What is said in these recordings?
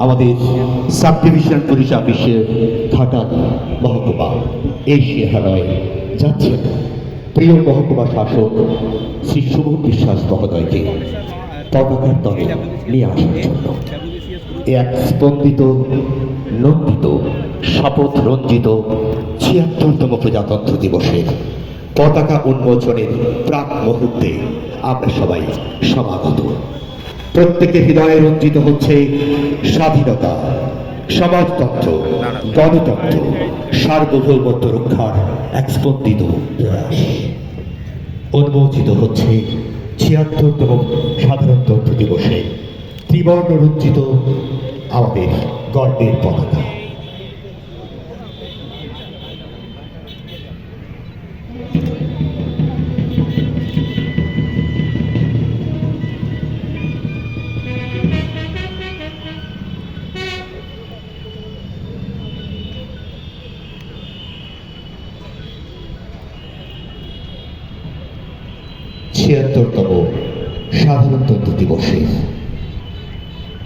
আমাদের sub division police অফিসের ঘাটাল মহকুমা এই শিহালয়ে যাচ্ছেন প্রিয় মহকুমা শাসক শ্রী শুভম বিশ্বাস মহোদয়কে পতাকার তলে নিয়ে আসার জন্য এক স্পন্দিত নন্দিত শপথ রঞ্জিত ৭৬তম প্রজাতন্ত্র দিবসের পতাকা উন্মোচনের প্রাক মুহূর্তে আমরা সবাই সমাগত। প্রত্যেকের হৃদয়ে রঞ্জিত হচ্ছে স্বাধীনতা, সমাজতন্ত্র, গণতন্ত্র, সার্বভৌমত্ব রক্ষার এক স্পন্দিত প্রয়াস। উন্মোচিত হচ্ছে ৭৬তম সাধারণতন্ত্র দিবসে ত্রিবর্ণ রঞ্জিত আমাদের গর্বের পতাকা। ছিয়াত্তরতম সাধারণতন্ত্র দিবসে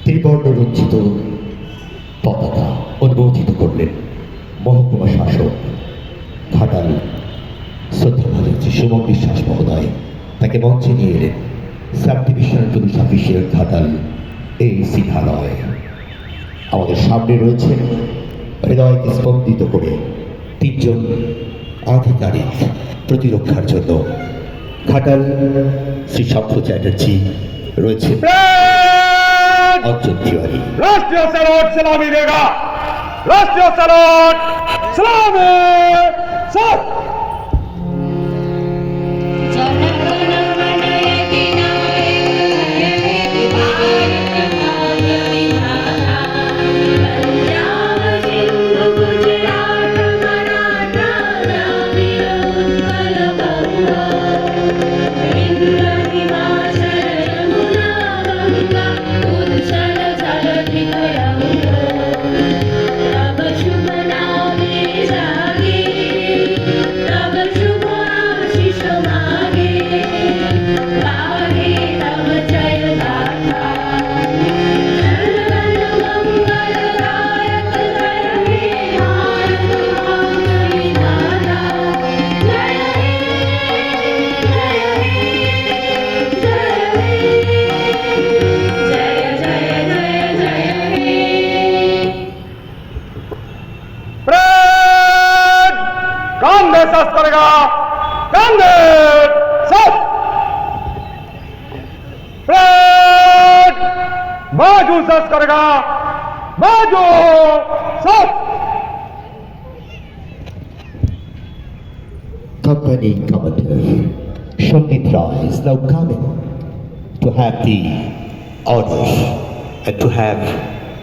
ত্রিবর্ণ রঞ্জিত পতাকা উন্মোচিত করলেন মহকুমা শাসক ঘাটাল শ্রদ্ধাভাজন শ্রী শুভম বিশ্বাস মহোদয়। তাকে মঞ্চে নিয়ে এলেন সাব ডিভিশনাল পুলিশ অফিসের ঘাটাল এই শিহালয়। আমাদের সামনে রয়েছেন হৃদয়কে স্পন্দিত করে তিনজন আধিকারিক প্রতিরক্ষার জন্য। ঘাটাল শ্রী শঙ্খ চ্যাটার্জি রয়েছে, অঞ্জন তিওয়ারি। राष्ट्रीय सैल्यूट सलामी देगा, राष्ट्रीय सैल्यूट सलामी सर। कांग्रेस करेगा, कांग्रेस सब बाजू सस करेगा, बाजू सब। Company Commander Shongit Rai is now coming to have the orders and to have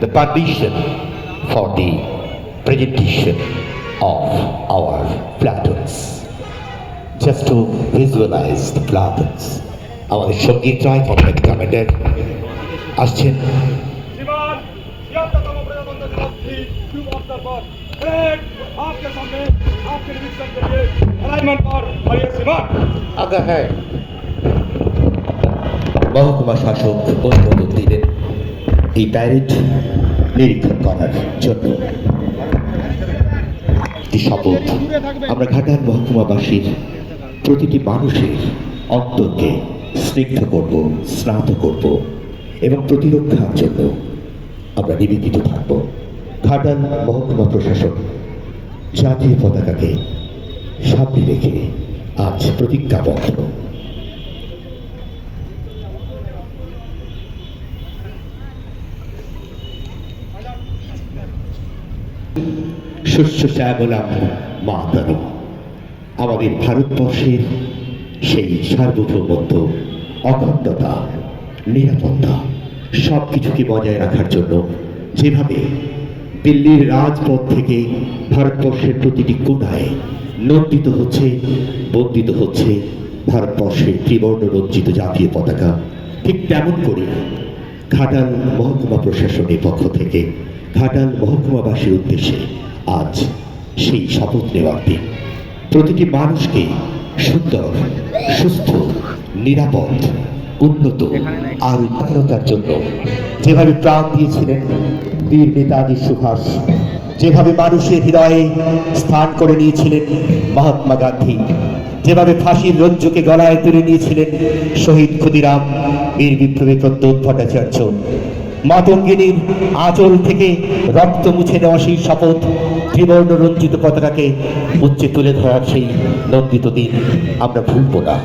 the permission for the presentation of our platoons. Just to visualize the platoons, our Shongit Rai Company Commander আসছেন। श्रीमान 76तम प्रजातंत्र दिवस की शुभ अवसर पर आपके सामने आपके निरीक्षण के लिए अलाइनमेंट पर आइए श्रीमान। आगा है মহকুমা শাসক অনুমোদন দিলেন এই প্যারেড নিরীক্ষণ করার জন্য। শপথ আমরা ঘাটাল মহকুমাবাসীর প্রতিটি মানুষের অন্তরকে স্নিগ্ধ করব, স্নাত করব এবং প্রতিরক্ষার জন্য আমরা নিবেদিত থাকব। ঘাটাল মহকুমা প্রশাসন জাতীয় পতাকাকে সামনে রেখে আজ প্রতিজ্ঞাবদ্ধ। শস্য শ্যামলাম মাতরম। আমাদের ভারতবর্ষের সেই সার্বভৌমত্ব, অখণ্ডতা, নিরাপত্তা সব কিছুকে বজায় রাখার জন্য যেভাবে দিল্লির রাজপথ থেকে ভারতবর্ষের প্রতিটি কোণায় নন্দিত হচ্ছে, বন্দিত হচ্ছে ভারতবর্ষের ত্রিবর্ণ রঞ্জিত জাতীয় পতাকা, ঠিক তেমন করে ঘাটাল মহকুমা প্রশাসনের পক্ষ থেকে ঘাটাল মহকুমাবাসীর উদ্দেশ্যে আজ সেই শপথ নেওয়ার দিন। প্রতিটি মানুষকে সুন্দর, সুস্থ, নিরাপদ, উন্নত আর উন্নয়নতার জন্য যেভাবে প্রাণ দিয়েছিলেন বীর নেতাজি সুভাষ, যেভাবে মানুষের হৃদয়ে স্থান করে নিয়েছিলেন মহাত্মা গান্ধী, যেভাবে ফাঁসির রজ্জুকে গলায় তুলে নিয়েছিলেন শহীদ ক্ষুদিরাম, বীর বিপ্লবী প্রদ্যোৎ ভট্টাচার্য, মাতঙ্গিনীর আঁচল থেকে রক্ত মুছে নেওয়া সেই শপথ, ত্রিবর্ণ রঞ্জিত পতাকাকে উচ্চে তুলে ধরার সেই নন্দিত দিন আমরা ভুলব না।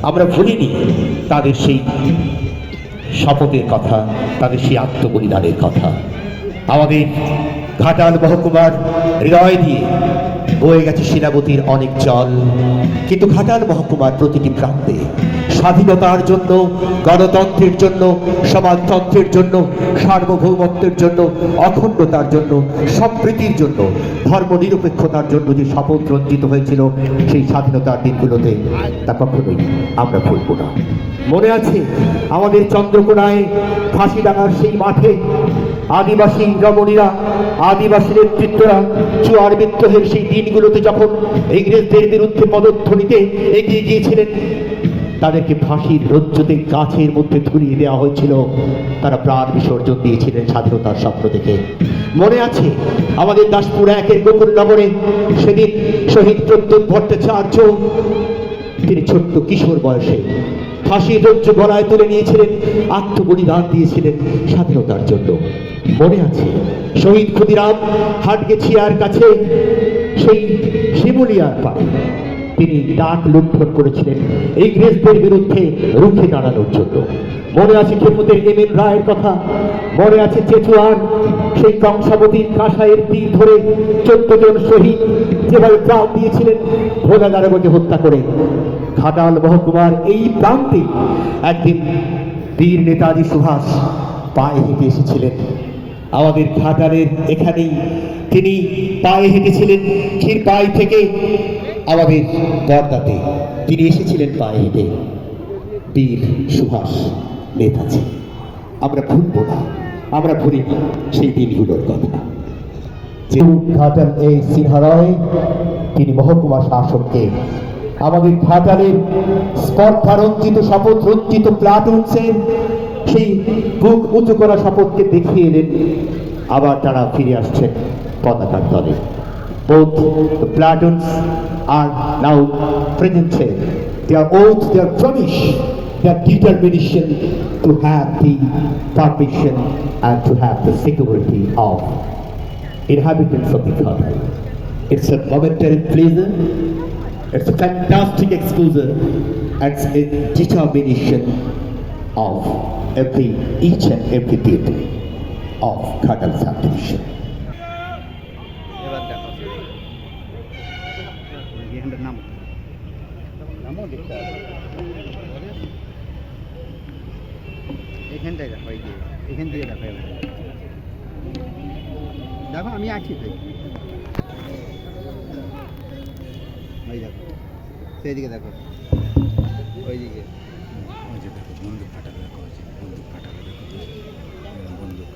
আমরা ভুলিনি তাদের সেই শপথের কথা, তাদের সেই আত্মবলিদানের কথা। আমাদের ঘাটাল মহকুমার হৃদয় দিয়ে বয়ে গেছে সেনাপতির অনেক জল, কিন্তু ঘাটাল মহকুমার প্রতিটি প্রান্তে স্বাধীনতার জন্য, গণতন্ত্রের জন্য, সমাজতন্ত্রের জন্য, সার্বভৌমত্বের জন্য, অখণ্ডতার জন্য, সম্প্রীতির জন্য, ধর্মনিরপেক্ষতার জন্য যে শপথ রঞ্জিত হয়েছিল সেই স্বাধীনতার দিনগুলোতে, তা কখনোই আমরা ভুলব না। মনে আছে আমাদের চন্দ্রকোনায় ফাঁসিডাঙ্গার সেই মাঠে আদিবাসী রমণীরা, আদিবাসী নেতৃত্বরা জুয়ার বিদ্রোহের সেই দিনগুলোতে যখন ইংরেজদের বিরুদ্ধে পদধ্বনিতে এগিয়ে গিয়েছিলেন, তাদেরকে ফাঁসির রজ্জুতে গাছের মধ্যে ঝুলিয়ে দেওয়া হয়েছিল। তারা প্রাণ বিসর্জন দিয়েছিলেন স্বাধীনতার স্বপ্ন থেকে। মনে আছে আমাদের দাসপুর একের গোকুলনগরে সেদিন শহীদ প্রদ্যোৎ ভট্টাচার্য, তিনি ছোট্ট কিশোর বয়সে ফাঁসির রজ্জু গলায় তুলে নিয়েছিলেন, আত্মবলিদান দিয়েছিলেন স্বাধীনতার জন্য। মনে আছে শহীদ ক্ষুদিরাম হাটগেছিয়ার কাছে সেই শিমুলিয়ার পাড়ে তিনি ডাক লুণ্ঠন করেছিলেন ইংরেজদের বিরুদ্ধে রুখে দাঁড়ানোর জন্য। মনে আছে খেপুতের এম.এন. রায়ের কথা। মনে আছে চেচুয়ার সেই কংসাবতীর কাঁসাইয়ের তীর ধরে 14 জন শহীদ যেভাবে প্রাণ দিয়েছিলেন ভোলা দারোগাকে হত্যা করে। ঘাটাল মহকুমার এই প্রান্তে একদিন বীর নেতাজি সুভাষ পায়ে হেঁটে এসেছিলেন। আমাদের ঘাটালের এখানেই তিনি পায়ে হেঁটেছিলেন, ক্ষীরপাই থেকে আমাদের বর্দাতে তিনি এসেছিলেন পায়ে হেঁটে। বীর সুভাষ নেতাজি, আমরা ভুলব না, আমরা ভুলিনি সেই দিনগুলোর কথা। যে ঘাটাল এই সিনহারায় তিনি মহকুমা শাসককে আমাদের ঘাটালের স্পর্ধা রঞ্জিত, শপথ রঞ্জিত প্লাটুনসের সেই বুক উঁচু করা শপথকে দেখিয়ে এলেন। আবার তারা ফিরে আসছেন পতাকার দলে। Both the platoons are now presented their oath, their promise, their determination to have the permission and to have the security of inhabitants of the Ghatal. It's a momentary pleasure, it's a fantastic exposure, and it's a determination of each and every people of Ghatal subdivision. এখানটায় দেখো, এই যে এখান থেকে দেখো, দেখো আমি আছি তো, ওই দেখো সেইদিকে দেখো, ওইদিকে ওই যে দেখো বন্দুক ফাটাবে, দেখো ওই যে বন্দুক ফাটাবে, দেখো বন্দুক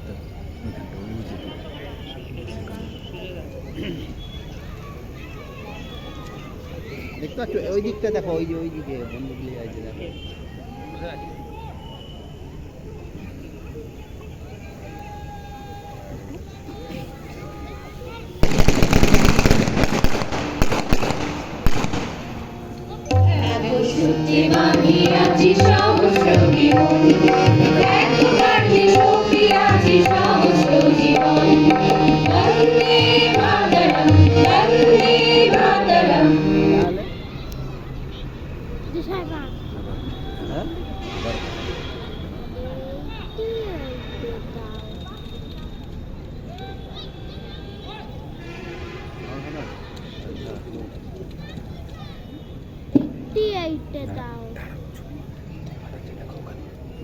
ওইখানটা, ওই যে দেখতে পাচ্ছ ওই দিকটা দেখো, ওই যে ওইদিকে বন্দুক নিয়ে আছে দেখো।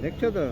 দেখছো তো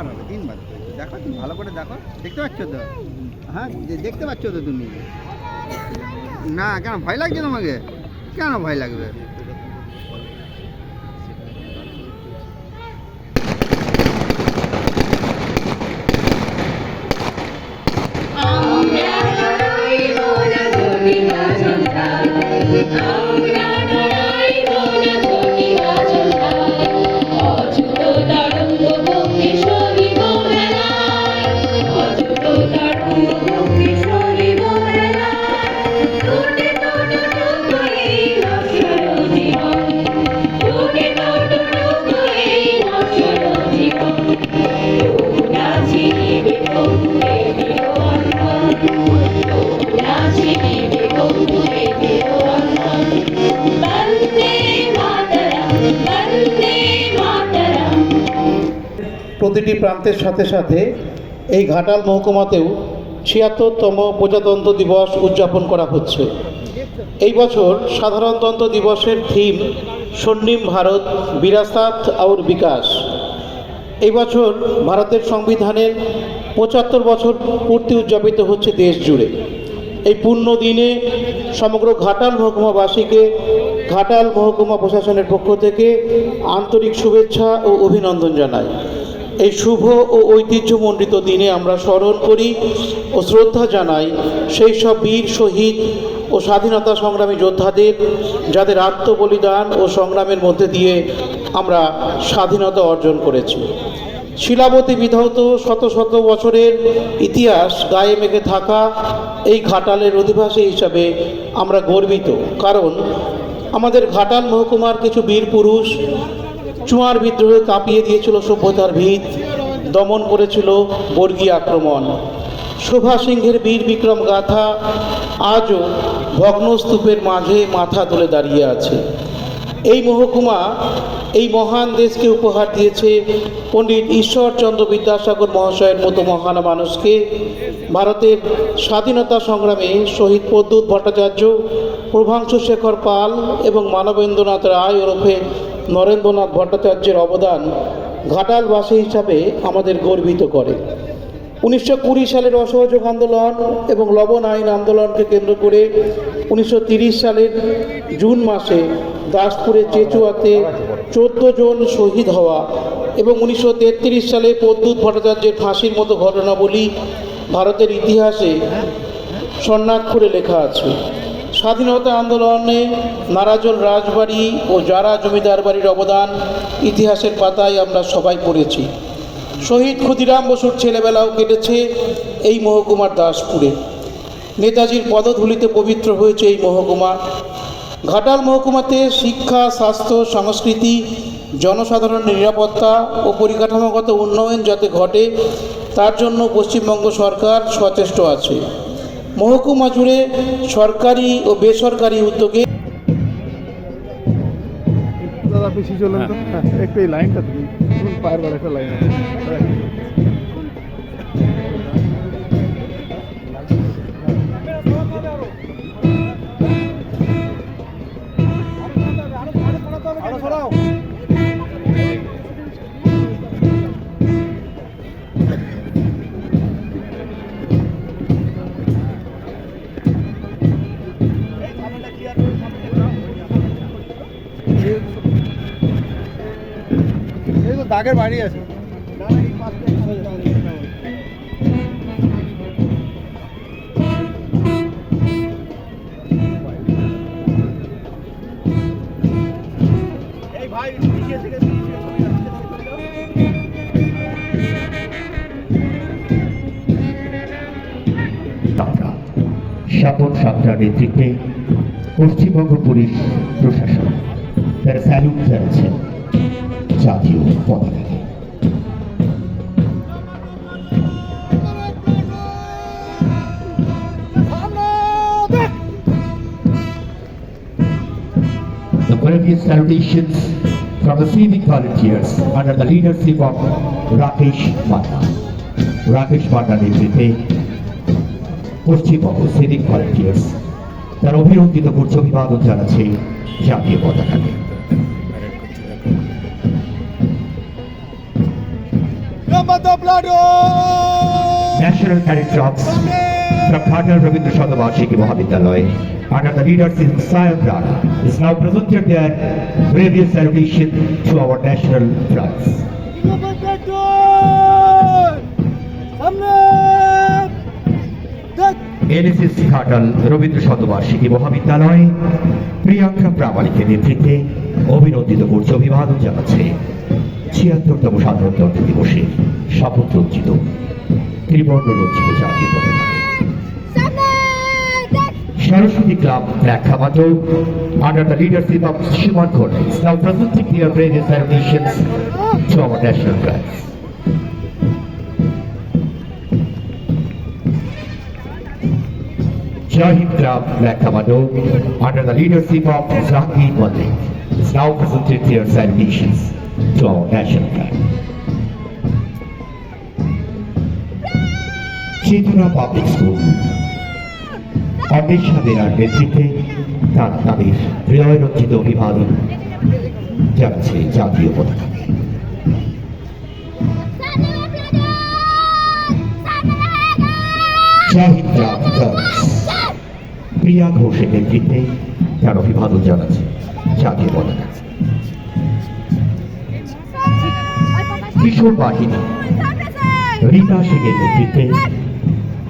তিনবার হবে, তিনবার দেখো, তুমি ভালো করে দেখো, দেখতে পাচ্ছ তো? হ্যাঁ, দেখতে পাচ্ছ তো তুমি? না, কেন ভয় লাগছে তোমাকে? কেন ভয় লাগবে? প্রতিটি প্রান্তের সাথে সাথে এই ঘাটাল মহকুমাতেও ৭৬তম প্রজাতন্ত্র দিবস উদযাপন করা হচ্ছে। এই বছর সাধারণতন্ত্র দিবসের থিম স্বর্ণিম ভারত বিরাসাত और বিকাশ। এই বছর ভারতের সংবিধানের ৭৫ বছর পূর্তি উদযাপিত হচ্ছে দেশ জুড়ে। এই পূর্ণ দিনে সমগ্র ঘাটাল মহকুমাবাসীকে ঘাটাল মহকুমা প্রশাসনের পক্ষ থেকে আন্তরিক শুভেচ্ছা ও অভিনন্দন জানাই। এই শুভ ও ঐতিহ্যমণ্ডিত দিনে আমরা স্মরণ করি ও শ্রদ্ধা জানাই সেই সব বীর শহীদ ও স্বাধীনতা সংগ্রামী যোদ্ধাদের, যাদের আত্মবলিদান ও সংগ্রামের মধ্যে দিয়ে আমরা স্বাধীনতা অর্জন করেছি। শিলাবতী বিধৌত শত শত বছরের ইতিহাস গায়ে মেখে থাকা এই ঘাটালের অধিবাসী হিসাবে আমরা গর্বিত, কারণ আমাদের ঘাটাল মহকুমার কিছু বীর পুরুষ চুয়ার বিদ্রোহে কাঁপিয়ে দিয়েছিল সভ্যতার ভিত, দমন করেছিল বর্গীয় আক্রমণ। শোভা সিংহের বীর বিক্রম গাথা আজও ভগ্নস্তূপের মাঝে মাথা তুলে দাঁড়িয়ে আছে। এই মহকুমা এই মহান দেশকে উপহার দিয়েছে পণ্ডিত ঈশ্বরচন্দ্র বিদ্যাসাগর মহাশয়ের মতো মহান মানুষকে। ভারতের স্বাধীনতা সংগ্রামে শহীদ প্রদ্যুৎ ভট্টাচার্য, প্রভাংশু শেখর পাল এবং মানবেন্দ্রনাথ রায় ওরফে নরেন্দ্রনাথ ভট্টাচার্যের অবদান ঘাটালবাসী হিসাবে আমাদের গর্বিত করে। 1920 সালের অসহযোগ আন্দোলন এবং লবণ আইন আন্দোলনকে কেন্দ্র করে 1930 সালের জুন মাসে দাসপুরের চেচুয়াতে 14 জন শহীদ হওয়া এবং 1933 সালে প্রদ্যুৎ ভট্টাচার্যের ফাঁসির মতো ঘটনাবলী ভারতের ইতিহাসে স্বর্ণাক্ষরে লেখা আছে। স্বাধীনতা আন্দোলনে নারাজল রাজবাড়ি ও জারা জমিদার বাড়ির অবদান ইতিহাসের পাতায় আমরা সবাই পড়েছি। শহীদ ক্ষুদিরাম বসুর ছেলেবেলাও কেটেছে এই মহকুমার দাসপুরে। নেতাজির পদধূলিতে পবিত্র হয়েছে এই মহকুমা। ঘাটাল মহকুমাতে শিক্ষা, স্বাস্থ্য, সংস্কৃতি, জনসাধারণের নিরাপত্তা ও পরিকাঠামোগত উন্নয়ন যাতে ঘটে তার জন্য পশ্চিমবঙ্গ সরকার সচেষ্ট আছে। মহকুমা জুড়ে সরকারি ও বেসরকারি উদ্যোগে দাদা পিছিয়ে চলেন তো, হ্যাঁ একটু এই লাইনটা তুমি পায়ের বার একটা লাইন আছে। এই তো দাগের বাড়ি আছে। স্বপন সাঁতরার নেতৃত্বে পশ্চিমবঙ্গ পুলিশ প্রশাসন তারা স্যালুট জানাচ্ছেন জাতীয় পতাকাকে। The previous salutations from the civic volunteers under the leadership of Rakesh Mata. Rakesh Mata নেতৃত্বে পশ্চিমবঙ্গ সিভিক ভলান্টিয়ার্স তার অভিনন্দিত করছে, অভিবাদন জানাচ্ছে জাতীয় পতাকাকে। number the platoon! National Cadet Corps from Ghatal Rabindra Shatavarshiki Mahavidyalaya under the leadership of Sayan Rana is now presented their various salutation to our national flags. Number platoon! Samne! NSS Ghatal Rabindra Shatavarshiki Mahavidyalaya Priyanka প্রামাণিকের নেতৃত্বে অভিনন্দিত করছে, অভিবাদন জানাচ্ছে ৭৬তম সাধারণতন্ত্র দিবসে শপথ রঞ্জিত ত্রিবর্ণ রঞ্জিত জাতীয় পতাকা। Saraswati Club Black Commando under the leadership of Shiman Khore is now presenting their various salutations to our national flags. Jahid Club Black Commando under the leadership of Zahid Malik is now presenting their salutations to our national flag. Chetuna Public School Anwesha বেরার নেতৃত্বে তার তাদের হৃদয়রঞ্জিত অভিবাদন জানাচ্ছে জাতীয় পতাকাকে। Zahid club girls প্রিয়া ঘোষের নেতৃত্বে তার অভিবাদন জানাচ্ছে জাতীয় পতাকা। কিশোর বাহিনী রীতা সিংয়ের নেতৃত্বে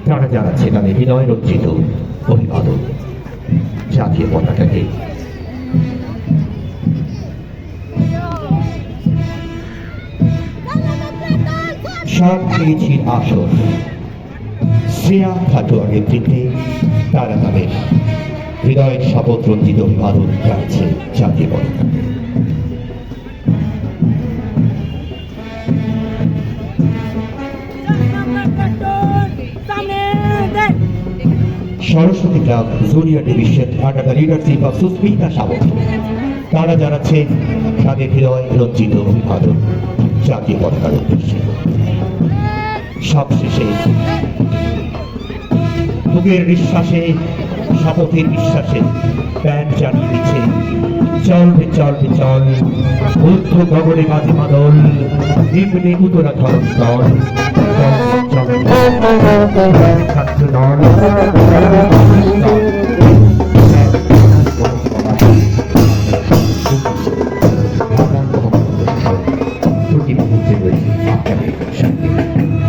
তারা জানাচ্ছে তাদের হৃদয় রঞ্জিত অভিবাদন জাতীয় পতাকাকে। সব পেয়েছি আসর শ্রেয়া খাটুয়ার নেতৃত্বে তারা তাদের হৃদয়ের শপথ রঞ্জিত অভিবাদন জানাচ্ছে জাতীয় পতাকাকে। Saraswati club junior division under the leadership of Susmita Samanta তারা জানাচ্ছে তাদের হৃদয় রঞ্জিত অভিবাদন জাতীয় পতাকার উদ্দেশ্যে। সবশেষে বুকের নিঃশ্বাসে শপথের বিশ্বাসে ব্যান্ড জানিয়ে দিচ্ছে চলবে চলবে চল ঊর্ধ্ব গগনে বাজে মাদল নিম্নে উতরা ধরন দল ছাত্র দল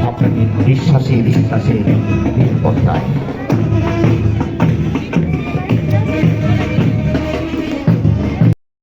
আপনাদের বিশ্বাসে বিশ্বাসে নিরাপত্তায়